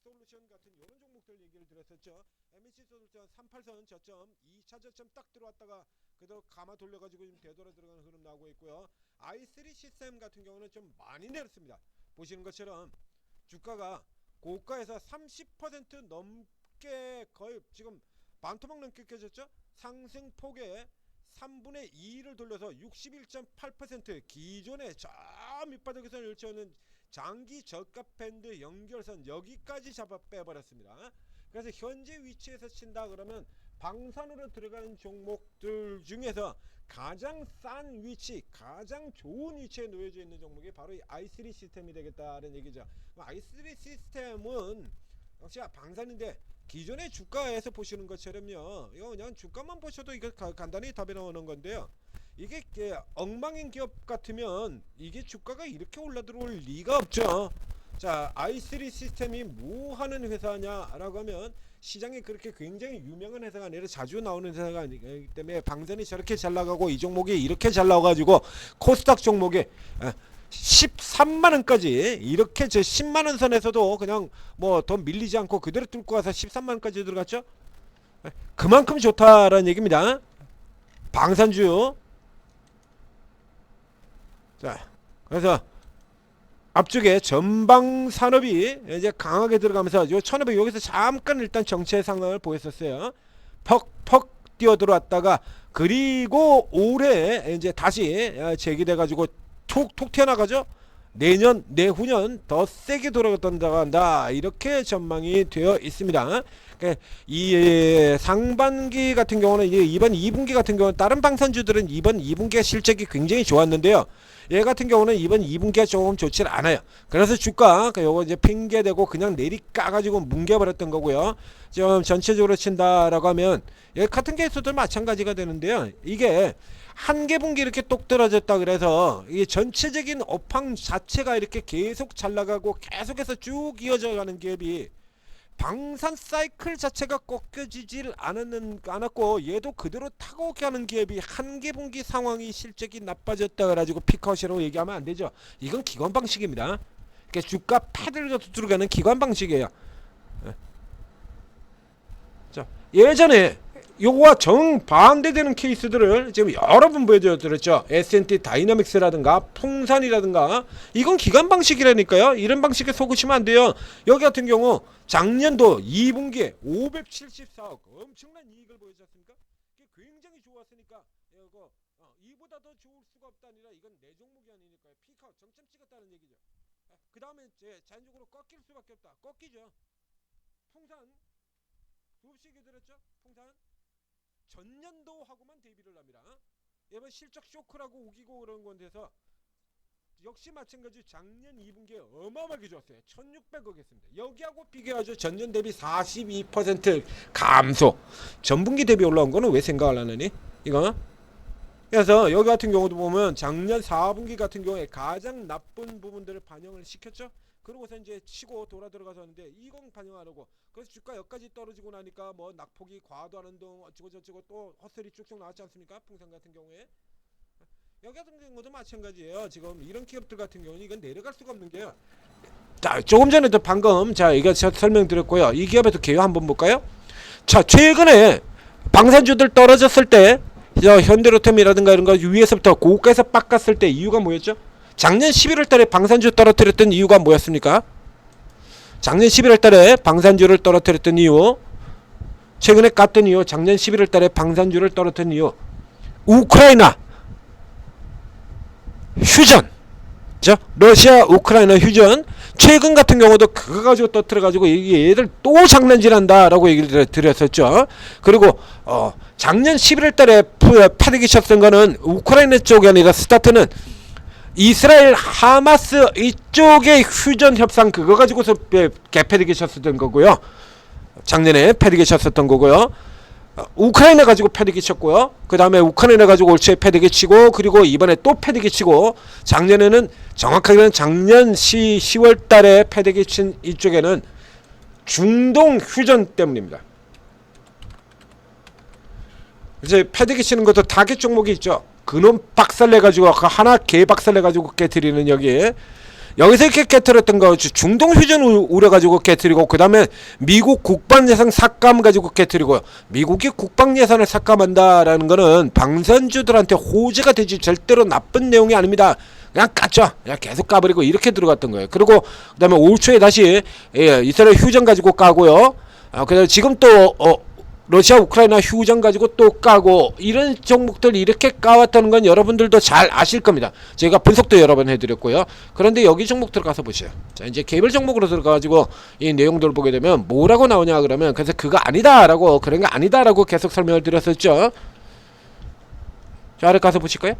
솔루션 같은 이런 종목들 얘기를 드렸었죠. MNC 솔루션 38선 저점 2차 저점 딱 들어왔다가 그대로 감아 돌려가지고 지금 되돌아 들어가는 흐름 나오고 있고요. i3 시스템 같은 경우는 좀 많이 내렸습니다. 보시는 것처럼 주가가 고가에서 30% 넘게 거의 지금 반토막 넘게 깨졌죠. 상승폭의 3분의 2를 돌려서 61.8% 기존의 저 밑바닥에서 일치하는 장기 저가 밴드 연결선 여기까지 잡아 빼버렸습니다. 그래서 현재 위치에서 친다 그러면 방산으로 들어가는 종목들 중에서 가장 싼 위치, 가장 좋은 위치에 놓여져 있는 종목이 바로 이 i3 시스템이 되겠다는 얘기죠. i3 시스템은 역시 방산인데 기존의 주가에서 보시는 것처럼요, 이거 그냥 주가만 보셔도 이거 간단히 답이 나오는 건데요. 이게 엉망인 기업 같으면 이게 주가가 이렇게 올라 들어올 리가 없죠. 자, i3 시스템이 뭐 하는 회사냐라고 하면 시장에 그렇게 굉장히 유명한 회사가 아니라 자주 나오는 회사가 아니기 때문에 방산이 저렇게 잘 나가고 이 종목이 이렇게 잘 나와가지고 코스닥 종목에 13만원까지 이렇게 저 10만원 선에서도 그냥 뭐 더 밀리지 않고 그대로 뚫고 가서 13만원까지 들어갔죠. 그만큼 좋다라는 얘기입니다. 방산주. 자, 그래서 앞쪽에 전방 산업이 이제 강하게 들어가면서 요 1500 여기서 잠깐 일단 정체 상황을 보였었어요. 퍽퍽 뛰어 들어왔다가 그리고 올해 이제 다시 재기돼 가지고 툭툭 튀어나가죠. 내년 내후년 더 세게 돌아간다 이렇게 전망이 되어 있습니다. 이 상반기 같은 경우는 이번 2분기 같은 경우는 다른 방산주들은 이번 2분기가 실적이 굉장히 좋았는데요. 얘 같은 경우는 이번 2분기가 조금 좋지 않아요. 그래서 주가 요거 이제 핑계대고 그냥 내리 까가지고 뭉개버렸던 거고요. 좀 전체적으로 친다라고 하면 얘 같은 케이스도 마찬가지가 되는데요. 이게 한 개 분기 이렇게 똑 떨어졌다 그래서 이게 전체적인 업황 자체가 이렇게 계속 잘 나가고 계속해서 쭉 이어져 가는 기업이 방산 사이클 자체가 꺾여지질 않았고 얘도 그대로 타고 가는 기업이 한 개 분기 상황이 실적이 나빠졌다 그래가지고 피크아웃이라고 얘기하면 안 되죠. 이건 기관 방식입니다. 그러니까 주가 패들고 들어가는 기관 방식이에요. 자, 예전에 요거와 정반대되는 케이스들을 지금 여러 번 보여드렸죠. S&T 다이나믹스라든가 풍산이라든가 이건 기관 방식이라니까요. 이런 방식에 속으시면 안 돼요. 여기 같은 경우 작년도 2분기에 574억 엄청난 이익을 보여줬습니까? 굉장히 좋았으니까 이거 이보다 더 좋을 수가 없다 아니라 이건 내 종목이 아니니까요. 피크아웃 정점 찍었다는 얘기죠. 그 다음에 자연적으로 꺾일 수밖에 없다. 꺾이죠. 풍산 수없이 들었죠. 풍산 전년도하고만 대비를 합니다. 이번 실적 쇼크라고 우기고 그런 건데서 역시 마찬가지 작년 2분기에 어마어마하게 좋았어요. 1600억이었습니다. 여기하고 비교하죠. 전년 대비 42% 감소. 전분기 대비 올라온 거는 왜 생각을 안 하니? 이거. 그래서 여기 같은 경우도 보면 작년 4분기 같은 경우에 가장 나쁜 부분들을 반영을 시켰죠. 그러고서 이제 치고 돌아 들어가서는데 이건 반영 안 하고 그래서 주가 여기까지 떨어지고 나니까 뭐 낙폭이 과도하는 등 어쩌고 저쩌고 또 헛소리 쭉쭉 나왔지 않습니까? 풍산 같은 경우에 여기 같은 경우도 마찬가지예요. 지금 이런 기업들 같은 경우는 이건 내려갈 수가 없는 게요. 자, 조금 전에도 방금 자 이거 설명드렸고요. 이 기업에도 개요 한번 볼까요? 자, 최근에 방산주들 떨어졌을 때 현대로템이라든가 이런 거 위에서부터 고가에서 빡갔을 때 이유가 뭐였죠? 작년 11월 달에 방산주 떨어뜨렸던 이유가 뭐였습니까? 작년 11월 달에 방산주를 떨어뜨렸던 이유, 최근에 깠던 이유, 작년 11월 달에 방산주를 떨어뜨린 이유, 우크라이나 휴전, 러시아 우크라이나 휴전. 최근 같은 경우도 그거 가지고 떠들어가지고 얘들 또 장난질한다라고 얘기를 드렸었죠. 그리고 작년 11월 달에 패대기 쳤던 거는 우크라이나 쪽이 아니라 스타트는 이스라엘 하마스 이쪽의 휴전 협상 그거 가지고서 개패되게 쳤었던 거고요. 작년에 패되게 쳤었던 거고요. 우크라이나 가지고 패되게 쳤고요. 그 다음에 우크라이나 가지고 올초에 패되게 치고 그리고 이번에 또 패되게 치고 작년에는 정확하게는 작년 10월 달에 패되게 친 이쪽에는 중동 휴전 때문입니다. 이제 패되게 치는 것도 타겟 종목이 있죠. 그놈 박살내가지고 하나 개 박살내가지고 깨트리는 여기에 여기서 이렇게 깨트렸던 거 중동 휴전 우려가지고 깨트리고, 그 다음에 미국 국방예산 삭감 가지고 깨트리고요. 미국이 국방예산을 삭감한다라는 거는 방산주들한테 호재가 되지 절대로 나쁜 내용이 아닙니다. 그냥 깠죠. 그냥 계속 까버리고 이렇게 들어갔던 거예요. 그리고 그 다음에 올 초에 다시 이스라엘 휴전 가지고 까고요. 그다음에 지금 또 러시아 우크라이나 휴전 가지고 또 까고, 이런 종목들 이렇게 까왔다는 건 여러분들도 잘 아실 겁니다. 제가 분석도 여러 번 해드렸고요. 그런데 여기 종목 들어가서 보세요. 자, 이제 개별 종목으로 들어가가지고 이 내용들을 보게 되면 뭐라고 나오냐 그러면, 그래서 그거 아니다라고, 그런 거 아니다라고 계속 설명을 드렸었죠. 자, 아래 가서 보실까요?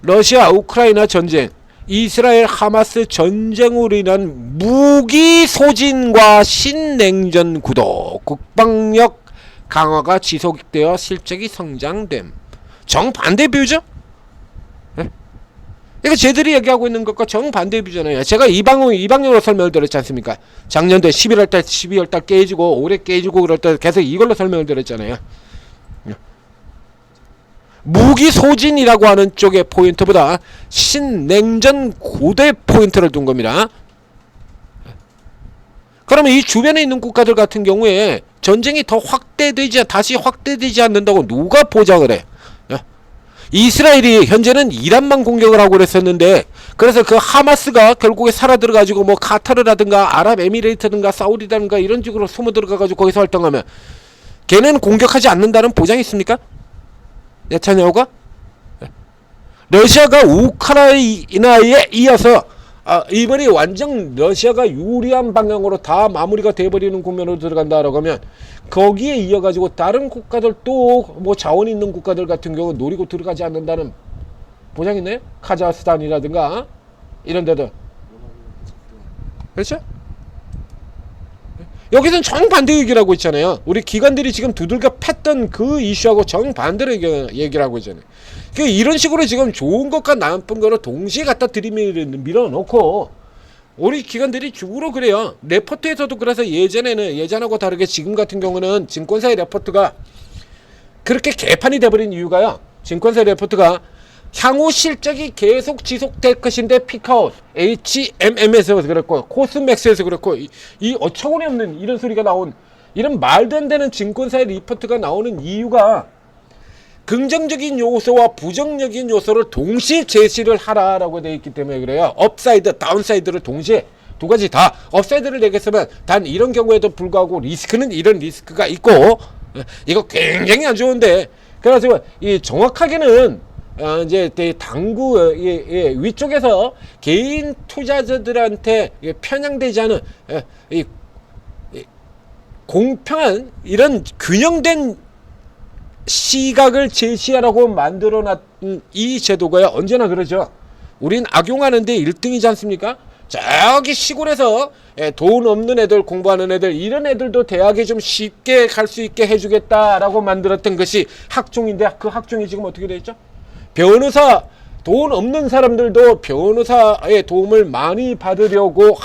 러시아 우크라이나 전쟁, 이스라엘 하마스 전쟁으로 인한 무기 소진과 신냉전 구도, 국방력 강화가 지속되어 실적이 성장됨. 정반대 뷰죠? 네? 이거 쟤들이 얘기하고 있는 것과 정반대 뷰잖아요. 제가 이 방향으로 설명을 드렸지 않습니까? 작년도에 11월달 12월달 깨지고 올해 깨지고 그럴 때 계속 이걸로 설명을 드렸잖아요. 무기 소진이라고 하는 쪽의 포인트보다 신냉전 고대 포인트를 둔 겁니다. 그러면 이 주변에 있는 국가들 같은 경우에 전쟁이 더 다시 확대되지 않는다고 누가 보장을 해? 이스라엘이 현재는 이란만 공격을 하고 그랬었는데, 그래서 그 하마스가 결국에 살아 들어가지고 뭐 카타르라든가 아랍에미레이트든가 사우디라든가 이런 식으로 숨어 들어가가지고 거기서 활동하면 걔는 공격하지 않는다는 보장이 있습니까? 네타냐후가? 러시아가 우크라이나에 이어서 이번에 완전 러시아가 유리한 방향으로 다 마무리가 돼버리는 국면으로 들어간다라고 하면, 거기에 이어가지고 다른 국가들 또 뭐 자원 있는 국가들 같은 경우 노리고 들어가지 않는다는 보장이 있나요? 카자흐스탄이라든가 이런 데들. 그렇죠? 여기서는 정반대 얘기를 하고 있잖아요. 우리 기관들이 지금 두들겨 팼던 그 이슈하고 정반대로 얘기를 하고 있잖아요. 그러니까 이런 식으로 지금 좋은 것과 나쁜 거를 동시에 갖다 밀어놓고, 우리 기관들이 주로 그래요. 레포트에서도 그래서 예전하고 다르게 지금 같은 경우는 증권사의 레포트가 그렇게 개판이 돼버린 이유가요. 증권사 레포트가 향후 실적이 계속 지속될 것인데, 피카웃, HMM에서 그랬고 코스맥스에서 그랬고, 이 어처구니 없는 이런 소리가 나온, 이런 말도 안 되는 증권사의 리포트가 나오는 이유가 긍정적인 요소와 부정적인 요소를 동시에 제시를 하라라고 되어 있기 때문에 그래요. 업사이드, 다운사이드를 동시에 두 가지 다, 업사이드를 내겠으면 단 이런 경우에도 불구하고 리스크는 이런 리스크가 있고, 이거 굉장히 안 좋은데, 그래가지고 이 정확하게는 이제 당구 위쪽에서 개인 투자자들한테 편향되지 않은 이 공평한 이런 균형된 시각을 제시하라고 만들어놨던 이 제도가 언제나 그러죠. 우린 악용하는데 1등이지 않습니까? 저기 시골에서 돈 없는 애들, 공부하는 애들, 이런 애들도 대학에 좀 쉽게 갈 수 있게 해주겠다라고 만들었던 것이 학종인데, 그 학종이 지금 어떻게 되어 있죠? 변호사, 돈 없는 사람들도 변호사의 도움을 많이 받으려고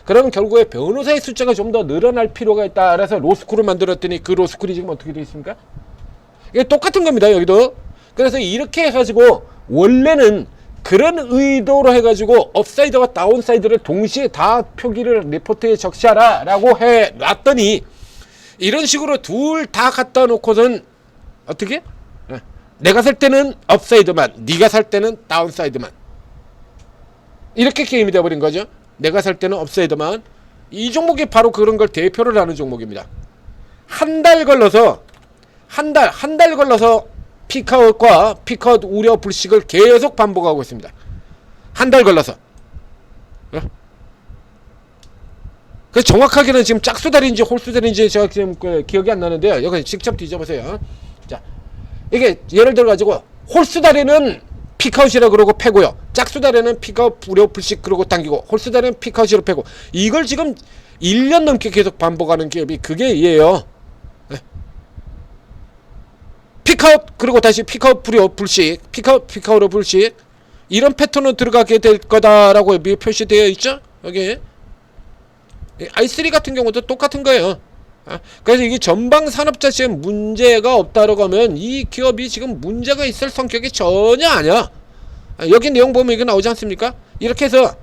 그러면 결국에 변호사의 숫자가 좀 더 늘어날 필요가 있다. 그래서 로스쿨을 만들었더니 그 로스쿨이 지금 어떻게 되어 있습니까? 이게 똑같은 겁니다, 여기도. 그래서 이렇게 해가지고 원래는 그런 의도로 해가지고 업사이드와 다운사이드를 동시에 다 표기를 리포트에 적시하라 라고 해놨더니, 이런 식으로 둘 다 갖다 놓고선 어떻게? 내가 살 때는 업사이드만, 네가 살 때는 다운사이드만, 이렇게 게임이 되어버린 거죠. 내가 살 때는 업사이드만. 이 종목이 바로 그런 걸 대표를 하는 종목입니다. 한 달 걸러서 피크아웃과 피크아웃 우려 불식을 계속 반복하고 있습니다. 한 달 걸러서. 그 정확하게는 지금 짝수다리인지 홀수다리인지 제가 지금 기억이 안 나는데요. 여기 직접 뒤져보세요. 자, 이게 예를 들어 가지고 홀수다리는 피크아웃이라 그러고 패고요. 짝수다리는 피크아웃 우려 불식 그러고 당기고, 홀수다리는 피크아웃이라 패고, 이걸 지금 1년 넘게 계속 반복하는 기업이 그게 이에요. 피크아웃 그리고 다시 피크아웃 불식, 피크아웃 불식, 이런 패턴으로 들어가게 될 거다라고 표시되어 있죠. 여기 i3 같은 경우도 똑같은 거예요. 그래서 이게 전방 산업자체에 문제가 없다라고 하면 이 기업이 지금 문제가 있을 성격이 전혀 아니야. 여기 내용 보면 이게 나오지 않습니까? 이렇게 해서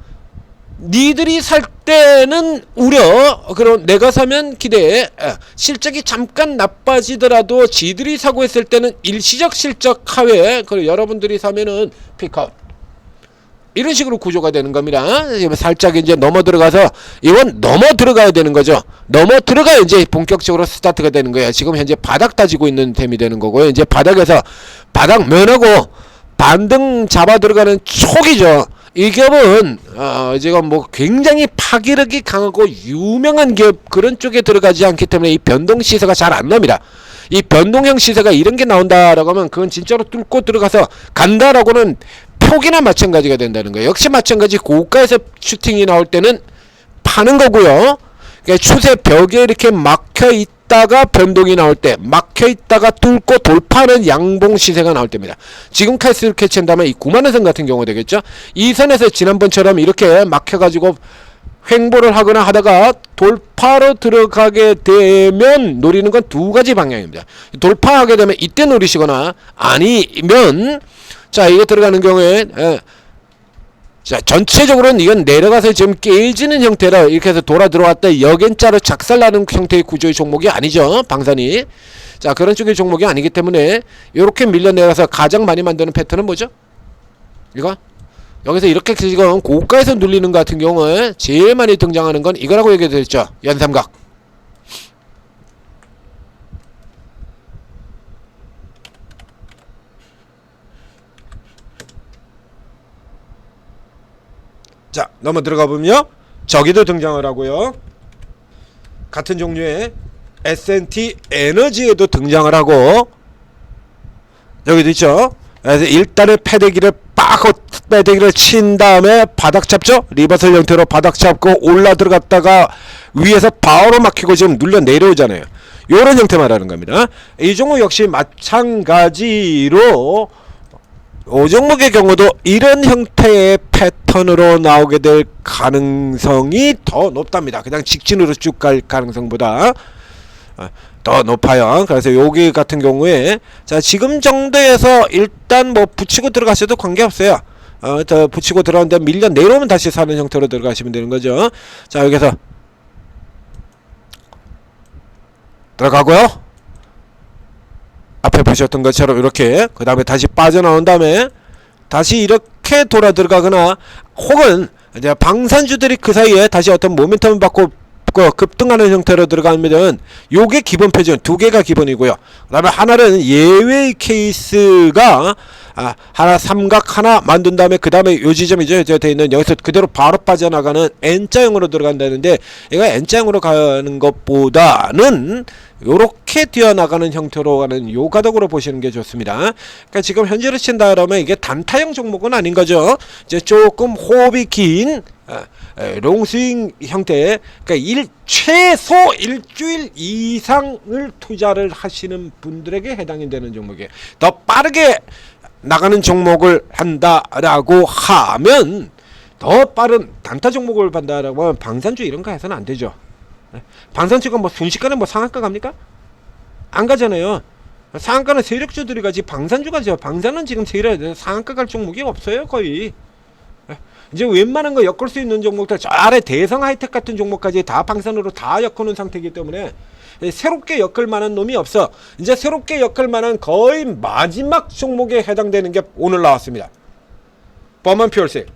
니들이 살 때는 우려, 그럼 내가 사면 기대. 실적이 잠깐 나빠지더라도 지들이 사고 했을 때는 일시적 실적 하회, 그리고 여러분들이 사면은 픽업. 이런 식으로 구조가 되는 겁니다. 살짝 이제 넘어 들어가서, 이건 넘어 들어가야 되는 거죠. 넘어 들어가야 이제 본격적으로 스타트가 되는 거예요. 지금 현재 바닥 따지고 있는 셈이 되는 거고요. 이제 바닥에서 바닥 면하고 반등 잡아 들어가는 초기죠. 이 기업은 지금 뭐 굉장히 파괴력이 강하고 유명한 기업, 그런 쪽에 들어가지 않기 때문에 이 변동 시세가 잘 안 납니다. 이 변동형 시세가 이런 게 나온다라고 하면 그건 진짜로 뚫고 들어가서 간다라고는 표기나 마찬가지가 된다는 거예요. 역시 마찬가지, 고가에서 슈팅이 나올 때는 파는 거고요. 그러니까 추세 벽에 이렇게 막혀 있다가 변동이 나올 때, 막혀 있다가 뚫고 돌파하는 양봉 시세가 나올 때입니다. 지금 카이스를 캐치한다면 이 9만원선 같은 경우 되겠죠. 이 선에서 지난번처럼 이렇게 막혀가지고 횡보를 하거나 하다가 돌파로 들어가게 되면 노리는 건 두 가지 방향입니다. 돌파하게 되면 이때 노리시거나, 아니면 자, 이거 들어가는 경우에 자, 전체적으로는 이건 내려가서 지금 깨지는 형태라, 이렇게 해서 돌아 들어왔다 역N자로 작살나는 형태의 구조의 종목이 아니죠, 방산이. 자, 그런 쪽의 종목이 아니기 때문에 이렇게 밀려 내려가서 가장 많이 만드는 패턴은 뭐죠? 이거? 여기서 이렇게 지금 고가에서 눌리는 것 같은 경우에 제일 많이 등장하는 건 이거라고 얘기했죠. 연삼각. 자, 넘어 들어가 보면요, 저기도 등장을 하고요, 같은 종류의 S&T 에너지에도 등장을 하고, 여기도 있죠. 그래서 일단은 패대기를 패대기를 친 다음에 바닥 잡죠. 리버설 형태로 바닥 잡고 올라 들어갔다가 위에서 바로 막히고 지금 눌려 내려오잖아요. 요런 형태 말하는 겁니다. 이 종목 역시 마찬가지로 이 종목의 경우도 이런 형태의 패턴으로 나오게 될 가능성이 더 높답니다. 그냥 직진으로 쭉 갈 가능성보다 더 높아요. 그래서 여기 같은 경우에 자, 지금 정도에서 일단 뭐 붙이고 들어가셔도 관계없어요. 더 붙이고 들어가는데 밀려 내려오면 다시 사는 형태로 들어가시면 되는 거죠. 자, 여기서 들어가고요, 앞에 보셨던 것처럼 이렇게 그 다음에 다시 빠져나온 다음에 다시 이렇게 돌아 들어가거나, 혹은 이제 방산주들이 그 사이에 다시 어떤 모멘텀을 받고 급등하는 형태로 들어가면 요게 기본 표준 두 개가 기본이고요. 그 다음에 하나는 예외의 케이스가 하나 삼각 하나 만든 다음에 그 다음에 요 지점이죠. 저 돼 있는 여기서 그대로 바로 빠져나가는 N자형으로 들어간다는데, 이거 N자형으로 가는 것보다는 요렇게 뛰어나가는 형태로 가는 요 가닥으로 보시는 게 좋습니다. 그러니까 지금 현재로 친다 그러면 이게 단타형 종목은 아닌 거죠. 이제 조금 호흡이 긴 롱스윙 형태, 그러니까 최소 일주일 이상을 투자를 하시는 분들에게 해당이 되는 종목이에요. 더 빠르게 나가는 종목을 한다라고 하면, 더 빠른 단타 종목을 판다라고 하면 방산주 이런 거 해서는 안 되죠. 방산주가 뭐 순식간에 뭐 상한가 갑니까? 안 가잖아요. 상한가는 세력주들이 가지 방산주가 죠. 방산은 지금 상한가 갈 종목이 없어요, 거의. 이제 웬만한 거 엮을 수 있는 종목들, 저 아래 대성 하이텍 같은 종목까지 다 방산으로 다 엮어놓은 상태이기 때문에 새롭게 엮을 만한 놈이 없어. 이제 새롭게 엮을 만한 거의 마지막 종목에 해당되는 게 오늘 나왔습니다. 범한 퓨얼셀.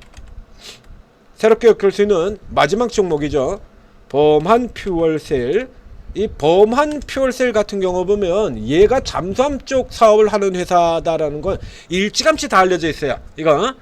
새롭게 엮을 수 있는 마지막 종목이죠. 범한 퓨얼셀. 이 범한 퓨얼셀 같은 경우 보면 얘가 잠수함 쪽 사업을 하는 회사다라는 건 일찌감치 다 알려져 있어요. 이거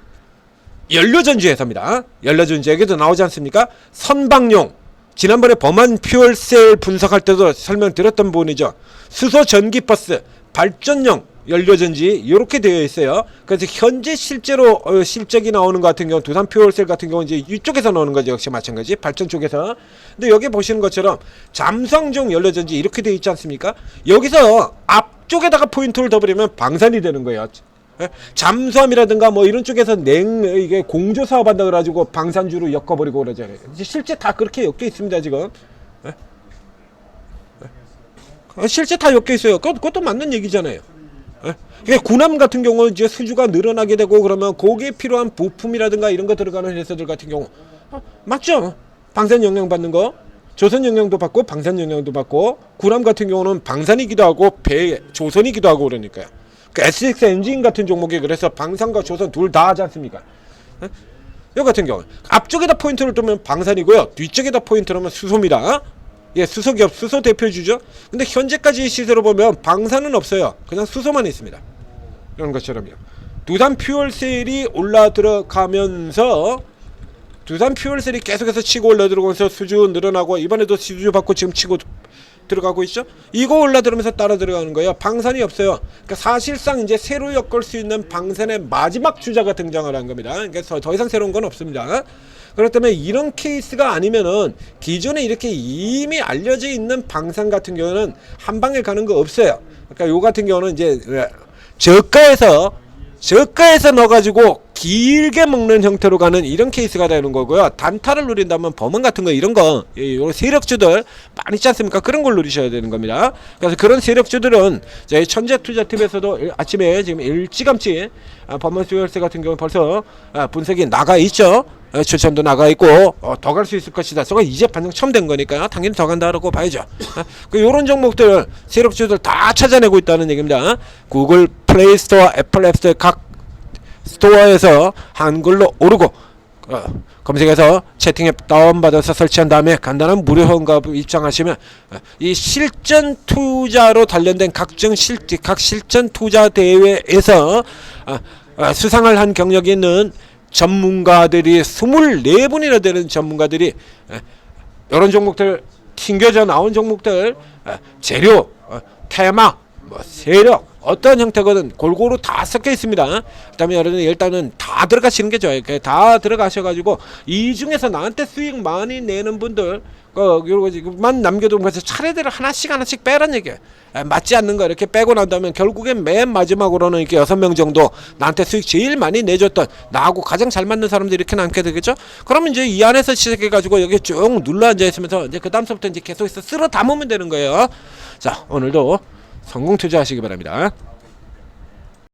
연료전지 회사입니다. 연료전지 여기도 나오지 않습니까? 선박용, 지난번에 범한 퓨얼셀 분석할 때도 설명드렸던 부분이죠. 수소 전기버스, 발전용 연료전지 이렇게 되어 있어요. 그래서 현재 실제로 실적이 나오는 것 같은 경우, 두산 퓨얼셀 같은 경우 이제 이쪽에서 나오는 거죠. 역시 마찬가지 발전 쪽에서. 근데 여기 보시는 것처럼 잠성종 연료전지 이렇게 되어 있지 않습니까? 여기서 앞쪽에다가 포인트를 더 버리면 방산이 되는 거예요. 잠수함이라든가 뭐 이런 쪽에서 이게 공조 사업한다 그래가지고 방산주로 엮어버리고 그러잖아요. 실제 다 그렇게 엮여 있습니다 지금. 실제 다 엮여 있어요. 그것도 맞는 얘기잖아요. 그러니까 군함 같은 경우는 이제 수주가 늘어나게 되고 그러면 거기에 필요한 부품이라든가 이런 거 들어가는 회사들 같은 경우 맞죠? 방산 영향 받는 거 조선 영향도 받고 방산 영향도 받고 군함 같은 경우는 방산이기도 하고 배 조선이기도 하고 그러니까요. 그러니까 SX 엔진 같은 종목이 그래서 방산과 조선 둘 다 하지 않습니까? 이 같은 경우 앞쪽에다 포인트를 두면 방산이고요, 뒤쪽에다 포인트를 하면 수소입니다. 예, 수소기업 수소 대표주죠. 근데 현재까지 시세로 보면 방산은 없어요. 그냥 수소만 있습니다. 이런 것처럼요. 두산 퓨얼셀이 올라 들어가면서 두산 퓨얼셀이 계속해서 치고 올라 들어가면서 수주 늘어나고 이번에도 수주 받고 지금 치고 들어가고 있죠. 이거 올라 들어면서 따라 들어가는 거예요. 방산이 없어요. 그러니까 사실상 이제 새로 엮을 수 있는 방산의 마지막 주자가 등장을 한 겁니다. 그러니까 더 이상 새로운 건 없습니다. 그렇기 때문에 이런 케이스가 아니면은 기존에 이렇게 이미 알려져 있는 방산 같은 경우는 한 방에 가는 거 없어요. 그러니까 요 같은 경우는 이제 저가에서 넣어가지고 길게 먹는 형태로 가는 이런 케이스가 되는 거고요. 단타를 누린다면 범원 같은 거 이런 거 요 세력주들 많이 있지 않습니까? 그런 걸 누리셔야 되는 겁니다. 그래서 그런 세력주들은 저희 천재투자팀에서도 아침에 지금 일찌감치 범원 수혈세 같은 경우 벌써 분석이 나가 있죠. 추천도 나가 있고 더 갈 수 있을 것이다. 저거 이제 반영 처음 된 거니까 당연히 더 간다라고 봐야죠. 요런 종목들 세력주들 다 찾아내고 있다는 얘기입니다. 구글 플레이 스토어, 애플 앱스토어 각 스토어에서 한글로 오르고 검색해서 채팅앱 다운받아서 설치한 다음에 간단한 무료 현금 입장하시면 이 실전 투자로 관련된 각 실전 투자 대회에서 수상을 한 경력이 있는 전문가들이 24분이나 되는 전문가들이 이런 종목들 튕겨져 나온 종목들 재료, 테마, 세력 어떤 형태거든 골고루 다 섞여 있습니다. 그다음에 여러분 일단은 다 들어가시는 게 좋아요. 다 들어가셔가지고 이 중에서 나한테 수익 많이 내는 분들 요거만 남겨두면 그래서 차례대로 하나씩 빼란 얘기예요. 맞지 않는 거 이렇게 빼고 난 다음에 결국엔 맨 마지막으로는 이렇게 6명 정도 나한테 수익 제일 많이 내줬던 나하고 가장 잘 맞는 사람들이 이렇게 남게 되겠죠. 그러면 이제 이 안에서 시작해가지고 여기 쭉 눌러 앉아 있으면서 이제 그 다음서부터 이제 계속해서 쓸어 담으면 되는 거예요. 자, 오늘도 성공 투자하시기 바랍니다.